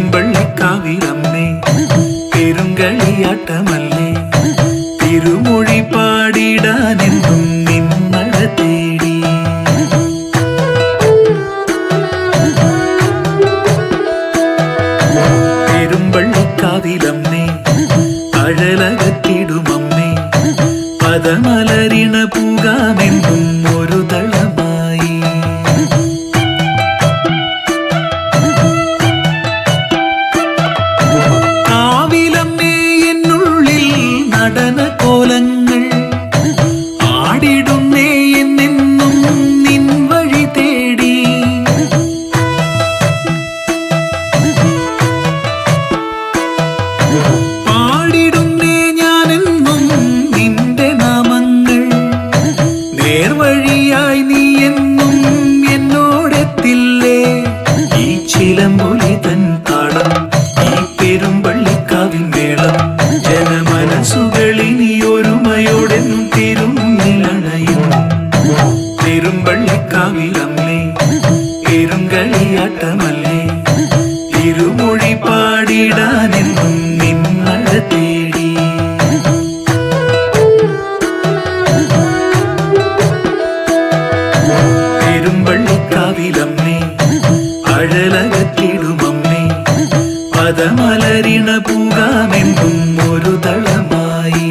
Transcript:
പെരുമ്പള്ളിക്കാവിലമ്മേ പെരുങ്കളിയാട്ടമല്ലേ തിരുമൊഴി പാടിടാനെന്നും നിന്നട തേടി പെരുമ്പള്ളിക്കാവിലമ്മേ അഴലകത്തിടുമമ്മേ പദമലരിണ പൂകാമെന്നും ഒരു ദളമായി കാവിലമ്മേ എന്നുള്ളിൽ നടന കോലങ്ങൾ ആടിടുന്നേ എന്നെന്നും നിൻ വഴി തേടി പാടിടുന്നേ ഞാനെന്നും നിന്റെ നാമങ്ങൾ നേർവഴിയായി നീ എന്നും എന്നോടെത്തില്ലേ ഈ ചിലമ്പൊലി തൻ താളം ഈ പെരുമ്പള്ളിക്കാവിൻ മേളം ജനമനസ്സുകളിനി ഒരുമയോടെന്നും തിരുമുന്നിലണയും പെരുമ്പള്ളിക്കാവിലമ്മേ പെരുങ്കളിയാട്ടമല്ലേ തിരുമൊഴി പാടിടാനെന്നും നിന്നട തേടി പെരുമ്പള്ളിക്കാവിലമ്മേ അഴലകത്തിടുമമ്മേ പദമലരിണ പൂകാമെന്നും ഒരു ദളമായി